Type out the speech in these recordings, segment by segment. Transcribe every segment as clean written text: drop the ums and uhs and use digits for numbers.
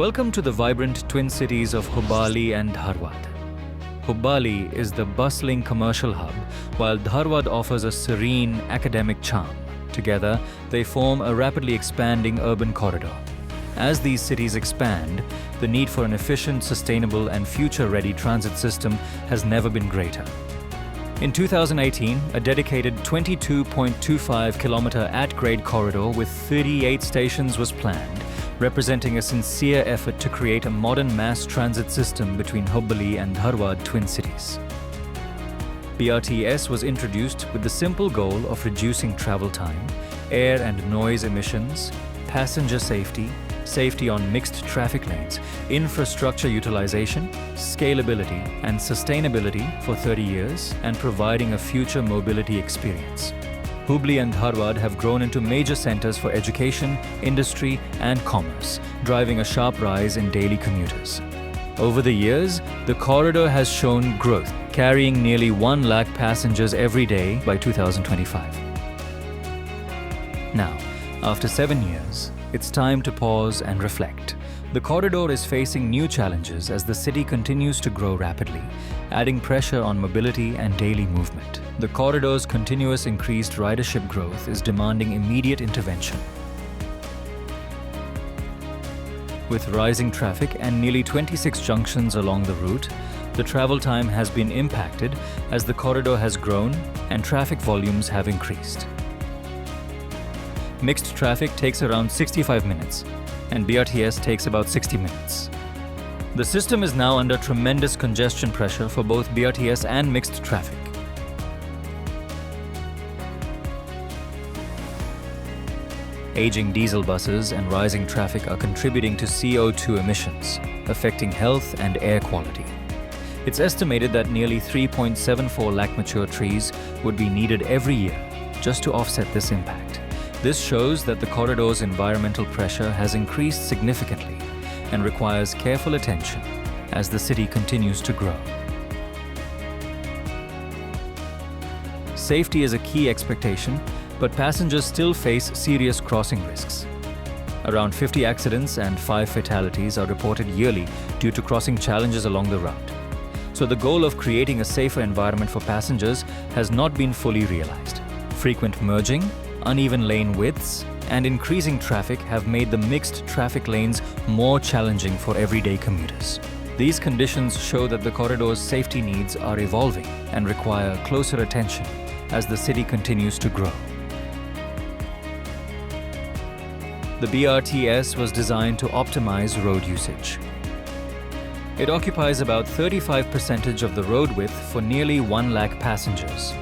Welcome to the vibrant twin cities of Hubballi and Dharwad. Hubballi is the bustling commercial hub, while Dharwad offers a serene academic charm. Together, they form a rapidly expanding urban corridor. As these cities expand, the need for an efficient, sustainable and future-ready transit system has never been greater. In 2018, a dedicated 22.25-kilometer at-grade corridor with 38 stations was planned, representing a sincere effort to create a modern mass transit system between Hubballi and Dharwad twin cities. BRTS was introduced with the simple goal of reducing travel time, air and noise emissions, passenger safety, safety on mixed traffic lanes, infrastructure utilization, scalability and sustainability for 30 years, and providing a future mobility experience. Hubballi and Dharwad have grown into major centers for education, industry and commerce, driving a sharp rise in daily commuters. Over the years, the corridor has shown growth, carrying nearly 1 lakh passengers every day by 2025. Now, after 7 years, it's time to pause and reflect. The corridor is facing new challenges as the city continues to grow rapidly, adding pressure on mobility and daily movement. The corridor's continuous increased ridership growth is demanding immediate intervention. With rising traffic and nearly 26 junctions along the route, the travel time has been impacted as the corridor has grown and traffic volumes have increased. Mixed traffic takes around 65 minutes, and BRTS takes about 60 minutes. The system is now under tremendous congestion pressure for both BRTS and mixed traffic. Aging diesel buses and rising traffic are contributing to CO2 emissions, affecting health and air quality. It's estimated that nearly 3.74 lakh mature trees would be needed every year just to offset this impact. This shows that the corridor's environmental pressure has increased significantly and requires careful attention as the city continues to grow. Safety is a key expectation, but passengers still face serious crossing risks. Around 50 accidents and 5 fatalities are reported yearly due to crossing challenges along the route. So the goal of creating a safer environment for passengers has not been fully realized. Frequent merging, uneven lane widths, and increasing traffic have made the mixed traffic lanes more challenging for everyday commuters. These conditions show that the corridor's safety needs are evolving and require closer attention as the city continues to grow. The BRTS was designed to optimize road usage. It occupies about 35% of the road width for nearly 1 lakh passengers,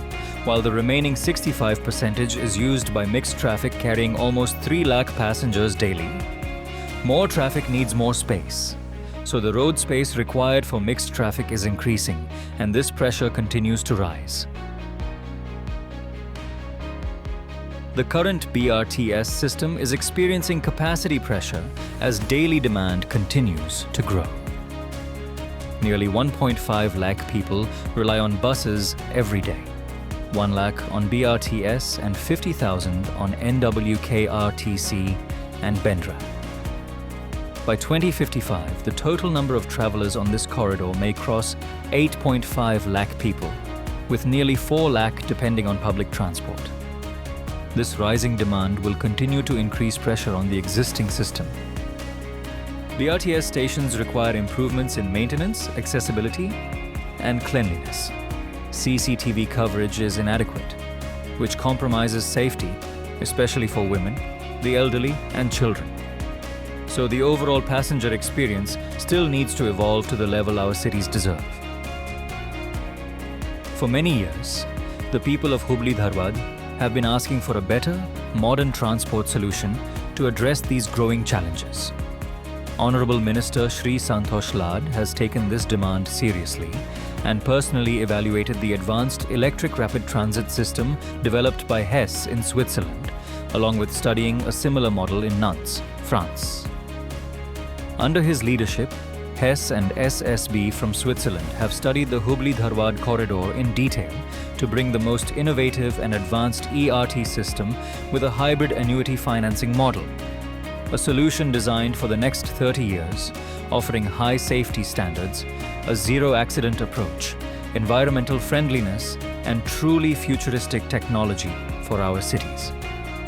while the remaining 65% is used by mixed traffic carrying almost 3 lakh passengers daily. More traffic needs more space, so the road space required for mixed traffic is increasing, and this pressure continues to rise. The current BRTS system is experiencing capacity pressure as daily demand continues to grow. Nearly 1.5 lakh people rely on buses every day. 1 lakh on BRTS and 50,000 on NWKRTC and Bendra. By 2055, the total number of travelers on this corridor may cross 8.5 lakh people, with nearly 4 lakh depending on public transport. This rising demand will continue to increase pressure on the existing system. BRTS stations require improvements in maintenance, accessibility, and cleanliness. CCTV coverage is inadequate, which compromises safety, especially for women, the elderly, and children. So the overall passenger experience still needs to evolve to the level our cities deserve. For many years, the people of Hubballi Dharwad have been asking for a better, modern transport solution to address these growing challenges. Honorable Minister Shri Santosh has taken this demand seriously and personally evaluated the advanced electric rapid transit system developed by Hess in Switzerland, along with studying a similar model in Nantes, France. Under his leadership, Hess and SSB from Switzerland have studied the Hubballi-Dharwad corridor in detail to bring the most innovative and advanced ERT system with a hybrid annuity financing model. a solution designed for the next 30 years, offering high safety standards, a zero-accident approach, environmental friendliness, and truly futuristic technology for our cities.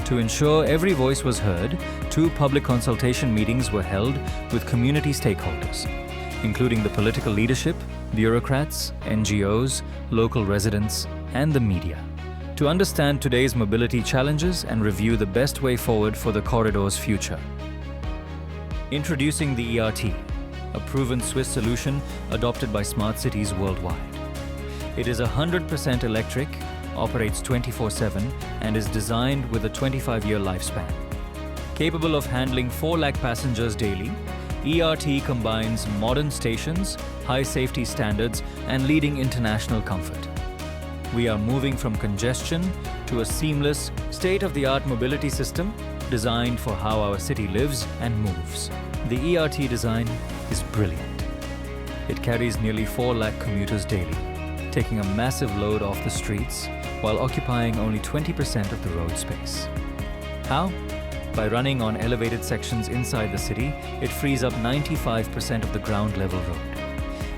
To ensure every voice was heard, 2 public consultation meetings were held with community stakeholders, including the political leadership, bureaucrats, NGOs, local residents, and the media, to understand today's mobility challenges and review the best way forward for the corridor's future. Introducing the ERT, a proven Swiss solution adopted by smart cities worldwide. It is 100% electric, operates 24/7, and is designed with a 25-year lifespan. Capable of handling 4 lakh passengers daily, ERT combines modern stations, high safety standards, and leading international comfort. We are moving from congestion to a seamless, state-of-the-art mobility system designed for how our city lives and moves. The ERT design is brilliant. It carries nearly 4 lakh commuters daily, taking a massive load off the streets while occupying only 20% of the road space. How? By running on elevated sections inside the city, it frees up 95% of the ground level road.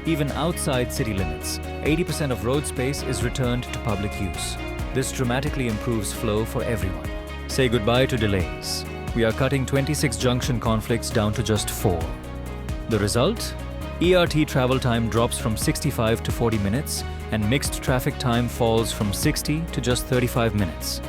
Even outside city limits, 80% of road space is returned to public use. This dramatically improves flow for everyone. Say goodbye to delays. We are cutting 26 junction conflicts down to just 4. The result? ERT travel time drops from 65 to 40 minutes, and mixed traffic time falls from 60 to just 35 minutes.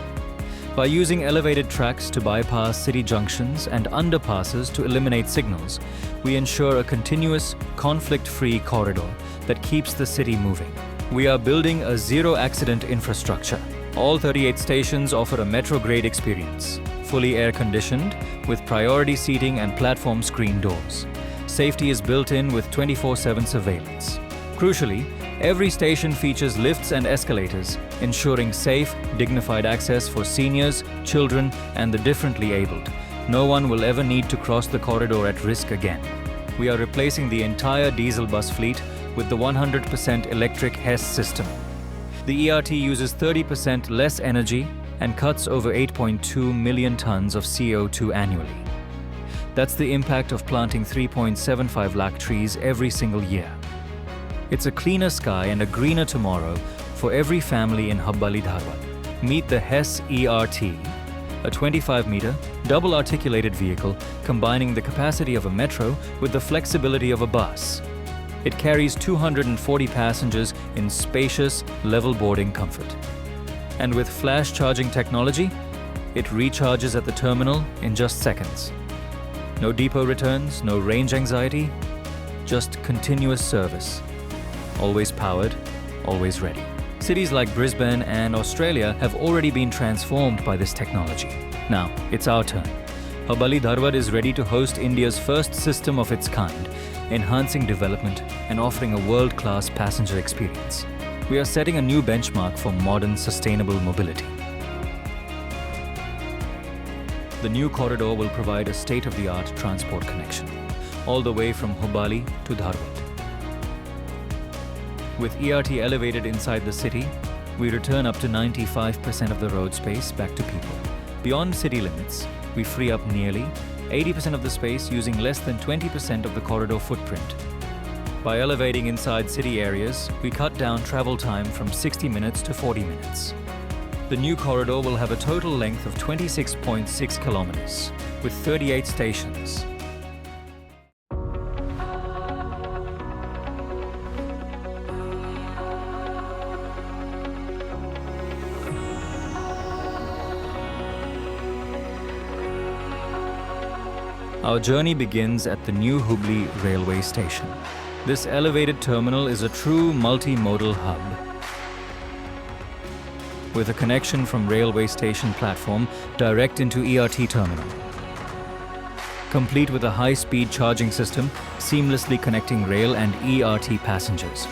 By using elevated tracks to bypass city junctions and underpasses to eliminate signals, we ensure a continuous, conflict-free corridor that keeps the city moving. We are building a zero-accident infrastructure. All 38 stations offer a metro-grade experience, fully air-conditioned, with priority seating and platform screen doors. Safety is built in with 24/7 surveillance. Crucially, every station features lifts and escalators, ensuring safe, dignified access for seniors, children, and the differently abled. No one will ever need to cross the corridor at risk again. We are replacing the entire diesel bus fleet with the 100% electric HES system. The ERT uses 30% less energy and cuts over 8.2 million tons of CO2 annually. That's the impact of planting 3.75 lakh trees every single year. It's a cleaner sky and a greener tomorrow for every family in Hubbali Dharwad. Meet the HES ERT, a 25-meter, double-articulated vehicle combining the capacity of a metro with the flexibility of a bus. It carries 240 passengers in spacious, level boarding comfort. And with flash charging technology, it recharges at the terminal in just seconds. No depot returns, no range anxiety, just continuous service. Always powered, always ready. Cities like Brisbane and Australia have already been transformed by this technology. Now, it's our turn. Hubbali Dharwad is ready to host India's first system of its kind, enhancing development and offering a world-class passenger experience. We are setting a new benchmark for modern, sustainable mobility. The new corridor will provide a state-of-the-art transport connection, all the way from Hubbali to Dharwad. With ERT elevated inside the city, we return up to 95% of the road space back to people. Beyond city limits, we free up nearly 80% of the space using less than 20% of the corridor footprint. By elevating inside city areas, we cut down travel time from 60 minutes to 40 minutes. The new corridor will have a total length of 26.6 kilometers, with 38 stations. Our journey begins at the new Hubli railway station. This elevated terminal is a true multimodal hub, with a connection from railway station platform direct into ERT terminal. Complete with a high-speed charging system, seamlessly connecting rail and ERT passengers.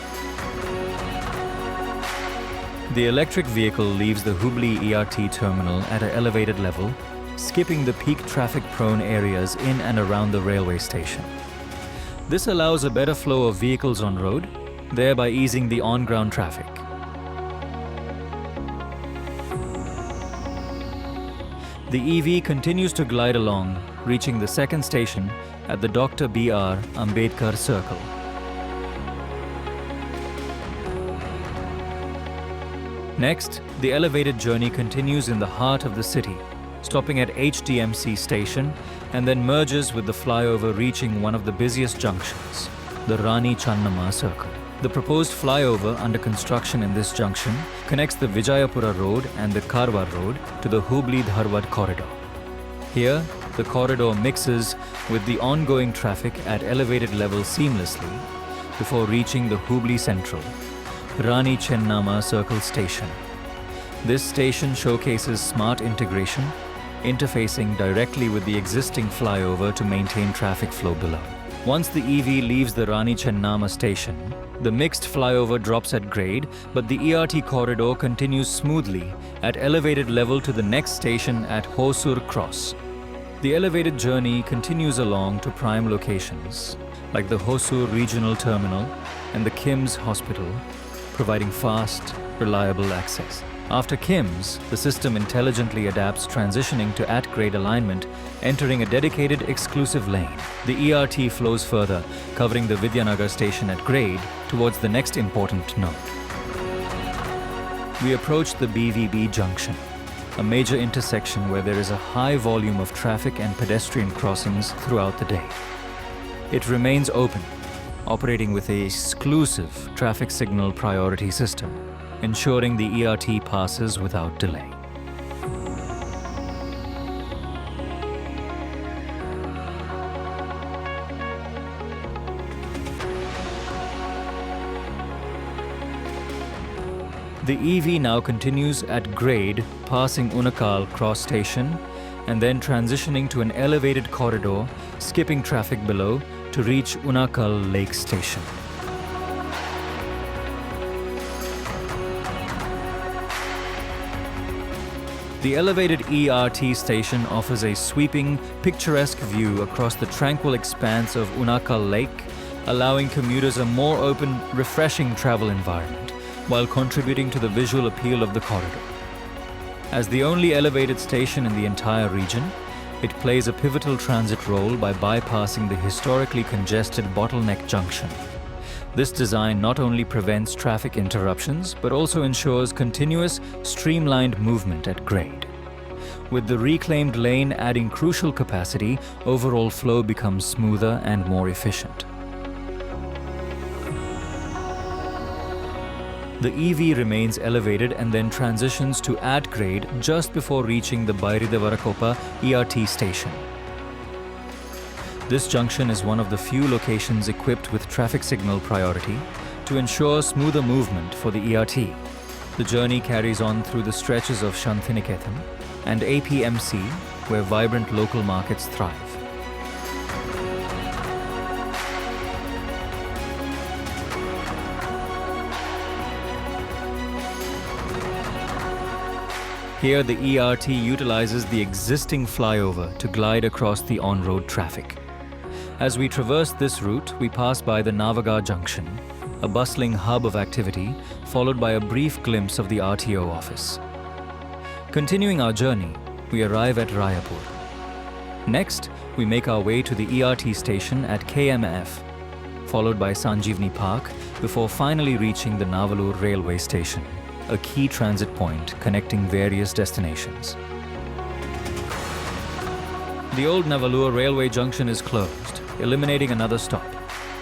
The electric vehicle leaves the Hubli ERT terminal at an elevated level, skipping the peak traffic-prone areas in and around the railway station. This allows a better flow of vehicles on road, thereby easing the on-ground traffic. The EV continues to glide along, reaching the second station at the Dr. B.R. Ambedkar Circle. Next, the elevated journey continues in the heart of the city, stopping at HDMC station and then merges with the flyover reaching one of the busiest junctions, the Rani Channamma Circle. The proposed flyover under construction in this junction connects the Vijayapura Road and the Karwar Road to the Hubli-Dharwad corridor. Here, the corridor mixes with the ongoing traffic at elevated levels seamlessly before reaching the Hubli Central, Rani Chennamma Circle station. This station showcases smart integration, interfacing directly with the existing flyover to maintain traffic flow below. Once the EV leaves the Rani Chennamma station, the mixed flyover drops at grade, but the ERT corridor continues smoothly at elevated level to the next station at Hosur Cross. The elevated journey continues along to prime locations like the Hosur Regional Terminal and the KIMS Hospital, providing fast, reliable access. After KIMS, the system intelligently adapts, transitioning to at-grade alignment, entering a dedicated exclusive lane. The ERT flows further, covering the Vidyanagar station at grade towards the next important node. We approach the BVB junction, a major intersection where there is a high volume of traffic and pedestrian crossings throughout the day. It remains open, operating with an exclusive traffic signal priority system, ensuring the ERT passes without delay. The EV now continues at grade, passing Unakal cross station and then transitioning to an elevated corridor, skipping traffic below to reach Unakal Lake Station. The elevated ERT station offers a sweeping, picturesque view across the tranquil expanse of Unakal Lake, allowing commuters a more open, refreshing travel environment, while contributing to the visual appeal of the corridor. As the only elevated station in the entire region, it plays a pivotal transit role by bypassing the historically congested bottleneck junction. This design not only prevents traffic interruptions, but also ensures continuous, streamlined movement at grade. With the reclaimed lane adding crucial capacity, overall flow becomes smoother and more efficient. The EV remains elevated and then transitions to at grade just before reaching the Bairidavarakoppa ERT station. This junction is one of the few locations equipped with traffic signal priority to ensure smoother movement for the ERT. The journey carries on through the stretches of Shantiniketan and APMC, where vibrant local markets thrive. Here, the ERT utilizes the existing flyover to glide across the on-road traffic. As we traverse this route, we pass by the Navaga Junction, a bustling hub of activity, followed by a brief glimpse of the RTO office. Continuing our journey, we arrive at Rayapur. Next, we make our way to the ERT station at KMF, followed by Sanjeevani Park, before finally reaching the Navalur railway station, a key transit point connecting various destinations. The old Navalur railway junction is closed, eliminating another stop.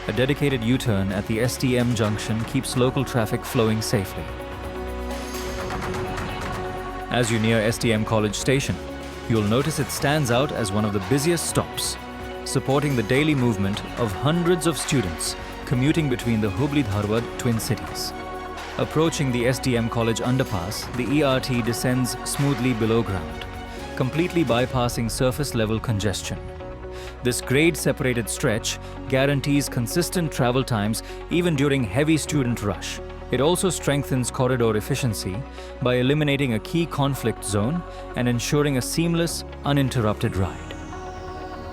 A dedicated U-turn at the STM junction keeps local traffic flowing safely. As you near STM College Station, you'll notice it stands out as one of the busiest stops, supporting the daily movement of hundreds of students commuting between the Hubli-Dharwad twin cities. Approaching the STM College underpass, the ERT descends smoothly below ground, completely bypassing surface-level congestion. This grade-separated stretch guarantees consistent travel times even during heavy student rush. It also strengthens corridor efficiency by eliminating a key conflict zone and ensuring a seamless, uninterrupted ride.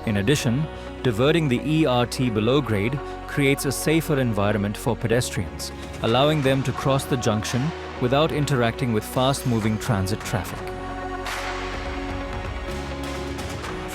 In addition, diverting the ERT below grade creates a safer environment for pedestrians, allowing them to cross the junction without interacting with fast-moving transit traffic.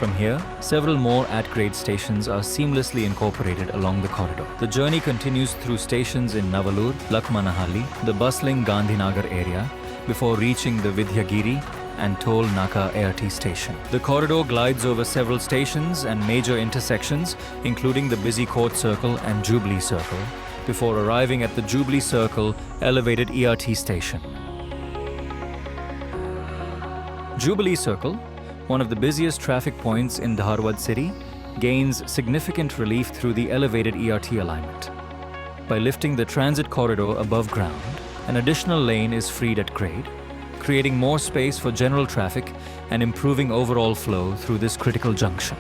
From here, several more at-grade stations are seamlessly incorporated along the corridor. The journey continues through stations in Navalur, Lakmanahalli, the bustling Gandhinagar area, before reaching the Vidyagiri and Toll Naka ART station. The corridor glides over several stations and major intersections, including the busy Court Circle and Jubilee Circle, before arriving at the Jubilee Circle elevated ERT station. Jubilee Circle, one of the busiest traffic points in Dharwad city, gains significant relief through the elevated ERT alignment. By lifting the transit corridor above ground, an additional lane is freed at grade, creating more space for general traffic and improving overall flow through this critical junction.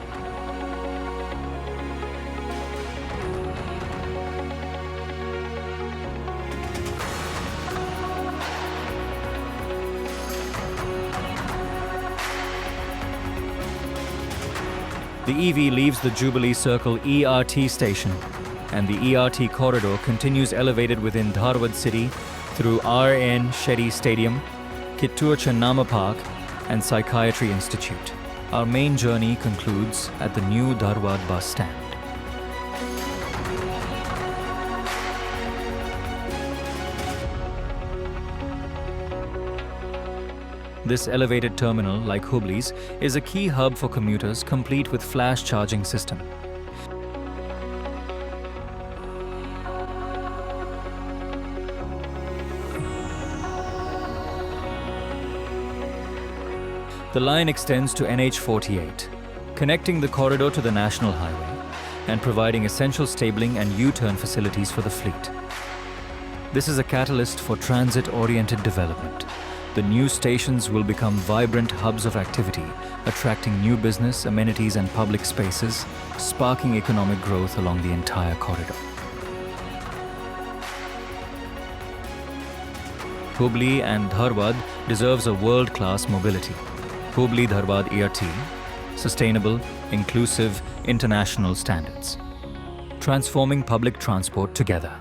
The EV leaves the Jubilee Circle ERT station, and the ERT corridor continues elevated within Dharwad city through R.N. Shetty Stadium, Kittur Chennamma Park, and Psychiatry Institute. Our main journey concludes at the new Dharwad bus stand. This elevated terminal, like Hubli's, is a key hub for commuters, complete with flash charging system. The line extends to NH48, connecting the corridor to the national highway and providing essential stabling and U-turn facilities for the fleet. This is a catalyst for transit-oriented development. The new stations will become vibrant hubs of activity, attracting new business, amenities and public spaces, sparking economic growth along the entire corridor. Hubli and Dharwad deserves a world-class mobility. Hubli-Dharwad ERT, sustainable, inclusive, international standards. Transforming public transport together.